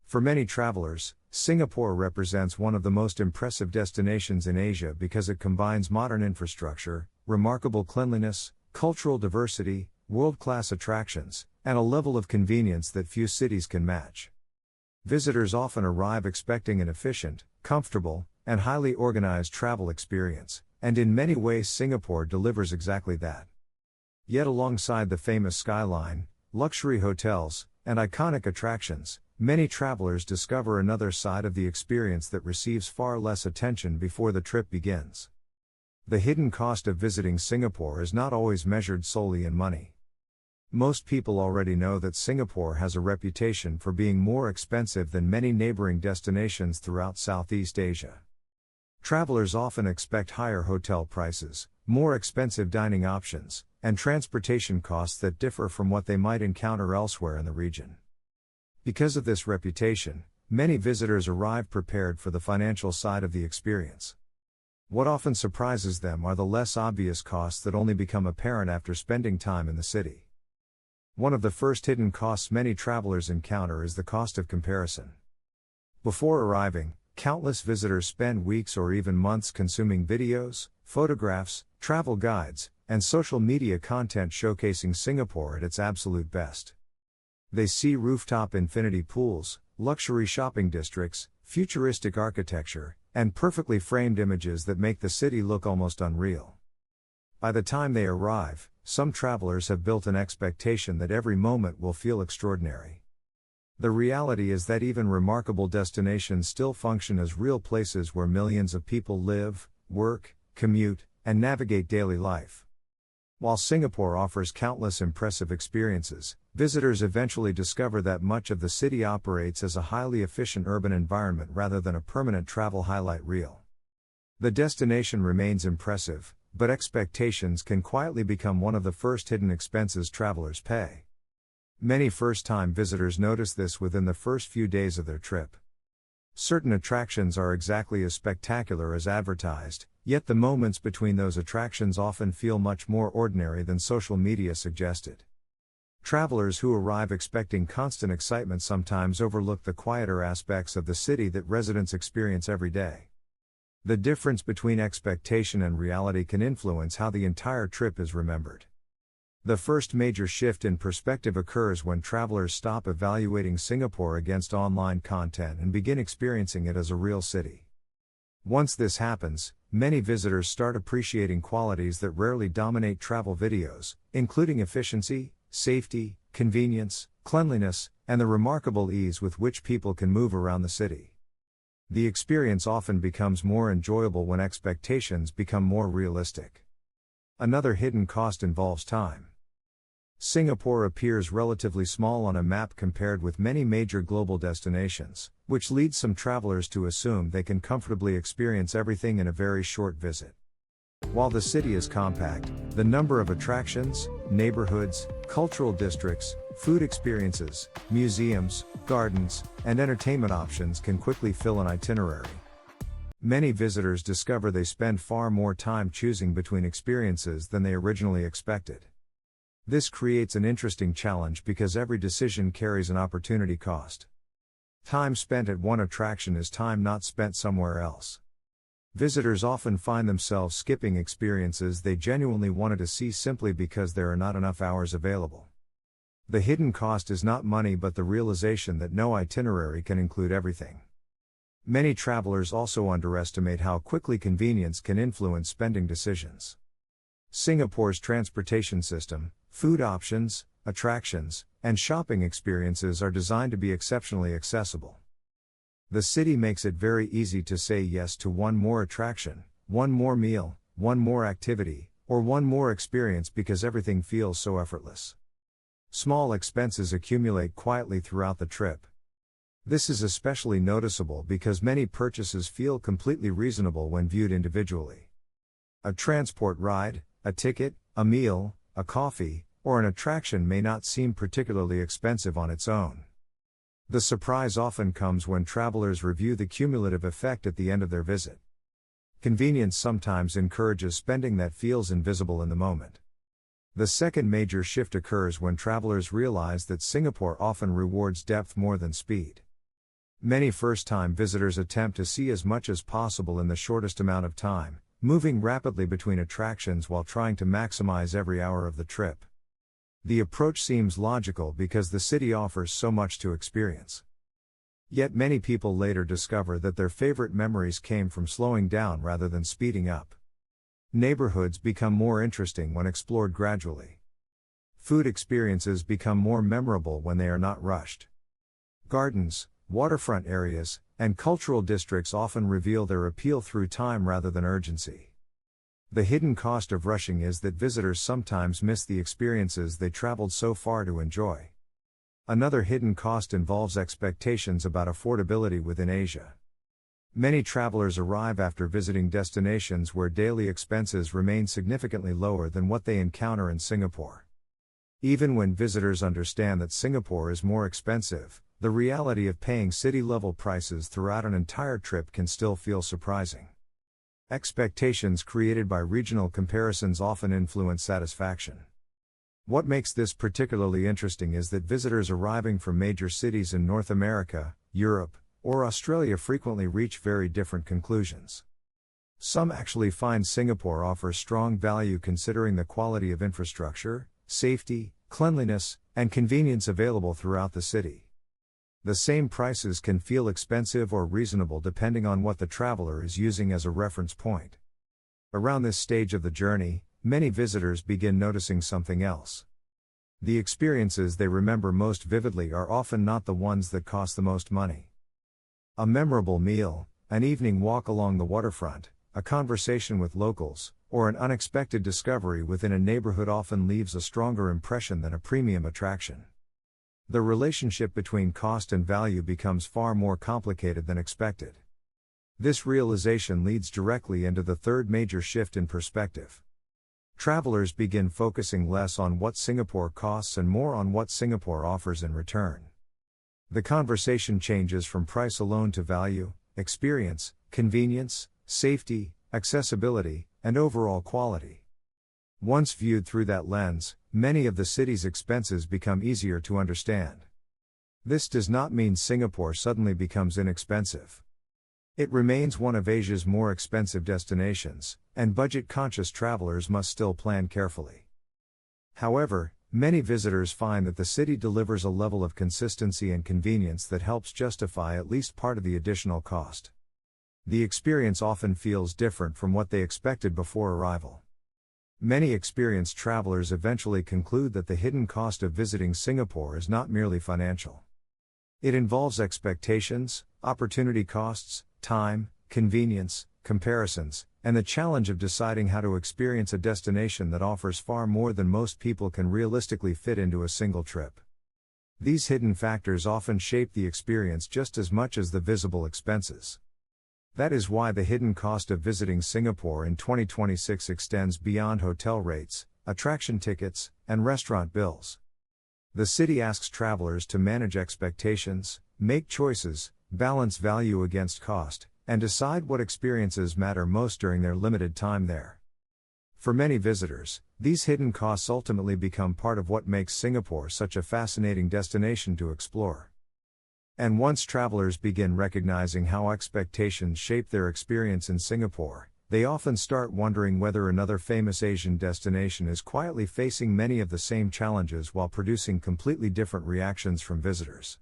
For many travelers, Singapore represents one of the most impressive destinations in Asia because it combines modern infrastructure, remarkable cleanliness, cultural diversity, world-class attractions, and a level of convenience that few cities can match. Visitors often arrive expecting an efficient, comfortable, and highly organized travel experience, and in many ways Singapore delivers exactly that. Yet alongside the famous skyline, luxury hotels, and iconic attractions, many travelers discover another side of the experience that receives far less attention before the trip begins. The hidden cost of visiting Singapore is not always measured solely in money. Most people already know that Singapore has a reputation for being more expensive than many neighboring destinations throughout Southeast Asia. Travelers often expect higher hotel prices, more expensive dining options, and transportation costs that differ from what they might encounter elsewhere in the region. Because of this reputation, many visitors arrive prepared for the financial side of the experience. What often surprises them are the less obvious costs that only become apparent after spending time in the city. One of the first hidden costs many travelers encounter is the cost of comparison. Before arriving, countless visitors spend weeks or even months consuming videos, photographs, travel guides, and social media content showcasing Singapore at its absolute best. They see rooftop infinity pools, luxury shopping districts, futuristic architecture, and perfectly framed images that make the city look almost unreal. By the time they arrive, some travelers have built an expectation that every moment will feel extraordinary. The reality is that even remarkable destinations still function as real places where millions of people live, work, commute, and navigate daily life. While Singapore offers countless impressive experiences, visitors eventually discover that much of the city operates as a highly efficient urban environment rather than a permanent travel highlight reel. The destination remains impressive, but expectations can quietly become one of the first hidden expenses travelers pay. Many first-time visitors notice this within the first few days of their trip. Certain attractions are exactly as spectacular as advertised, yet the moments between those attractions often feel much more ordinary than social media suggested. Travelers who arrive expecting constant excitement sometimes overlook the quieter aspects of the city that residents experience every day. The difference between expectation and reality can influence how the entire trip is remembered. The first major shift in perspective occurs when travelers stop evaluating Singapore against online content and begin experiencing it as a real city. Once this happens, many visitors start appreciating qualities that rarely dominate travel videos, including efficiency, safety, convenience, cleanliness, and the remarkable ease with which people can move around the city. The experience often becomes more enjoyable when expectations become more realistic. Another hidden cost involves time. Singapore appears relatively small on a map compared with many major global destinations, which leads some travelers to assume they can comfortably experience everything in a very short visit. While the city is compact, the number of attractions, neighborhoods, cultural districts, food experiences, museums, gardens, and entertainment options can quickly fill an itinerary. Many visitors discover they spend far more time choosing between experiences than they originally expected. This creates an interesting challenge because every decision carries an opportunity cost. Time spent at one attraction is time not spent somewhere else. Visitors often find themselves skipping experiences they genuinely wanted to see simply because there are not enough hours available. The hidden cost is not money but the realization that no itinerary can include everything. Many travelers also underestimate how quickly convenience can influence spending decisions. Singapore's transportation system, food options, attractions, and shopping experiences are designed to be exceptionally accessible. The city makes it very easy to say yes to one more attraction, one more meal, one more activity, or one more experience because everything feels so effortless. Small expenses accumulate quietly throughout the trip. This is especially noticeable because many purchases feel completely reasonable when viewed individually. A transport ride, a ticket, a meal, a coffee, or an attraction may not seem particularly expensive on its own. The surprise often comes when travelers review the cumulative effect at the end of their visit. Convenience sometimes encourages spending that feels invisible in the moment. The second major shift occurs when travelers realize that Singapore often rewards depth more than speed. Many first-time visitors attempt to see as much as possible in the shortest amount of time, moving rapidly between attractions while trying to maximize every hour of the trip. The approach seems logical because the city offers so much to experience. Yet many people later discover that their favorite memories came from slowing down rather than speeding up. Neighborhoods become more interesting when explored gradually. Food experiences become more memorable when they are not rushed. Gardens, waterfront areas, and cultural districts often reveal their appeal through time rather than urgency. The hidden cost of rushing is that visitors sometimes miss the experiences they traveled so far to enjoy. Another hidden cost involves expectations about affordability within Asia. Many travelers arrive after visiting destinations where daily expenses remain significantly lower than what they encounter in Singapore. Even when visitors understand that Singapore is more expensive, the reality of paying city-level prices throughout an entire trip can still feel surprising. Expectations created by regional comparisons often influence satisfaction. What makes this particularly interesting is that visitors arriving from major cities in North America, Europe, or Australia frequently reach very different conclusions. Some actually find Singapore offers strong value considering the quality of infrastructure, safety, cleanliness, and convenience available throughout the city. The same prices can feel expensive or reasonable depending on what the traveler is using as a reference point. Around this stage of the journey, many visitors begin noticing something else. The experiences they remember most vividly are often not the ones that cost the most money. A memorable meal, an evening walk along the waterfront, a conversation with locals, or an unexpected discovery within a neighborhood often leaves a stronger impression than a premium attraction. The relationship between cost and value becomes far more complicated than expected. This realization leads directly into the third major shift in perspective. Travelers begin focusing less on what Singapore costs and more on what Singapore offers in return. The conversation changes from price alone to value, experience, convenience, safety, accessibility, and overall quality. Once viewed through that lens, many of the city's expenses become easier to understand. This does not mean Singapore suddenly becomes inexpensive. It remains one of Asia's more expensive destinations, and budget-conscious travelers must still plan carefully. However, many visitors find that the city delivers a level of consistency and convenience that helps justify at least part of the additional cost. The experience often feels different from what they expected before arrival. Many experienced travelers eventually conclude that the hidden cost of visiting Singapore is not merely financial. It involves expectations, opportunity costs, time, convenience, comparisons, and the challenge of deciding how to experience a destination that offers far more than most people can realistically fit into a single trip. These hidden factors often shape the experience just as much as the visible expenses. That is why the hidden cost of visiting Singapore in 2026 extends beyond hotel rates, attraction tickets, and restaurant bills. The city asks travelers to manage expectations, make choices, balance value against cost, and decide what experiences matter most during their limited time there. For many visitors, these hidden costs ultimately become part of what makes Singapore such a fascinating destination to explore. And once travelers begin recognizing how expectations shape their experience in Singapore, they often start wondering whether another famous Asian destination is quietly facing many of the same challenges while producing completely different reactions from visitors.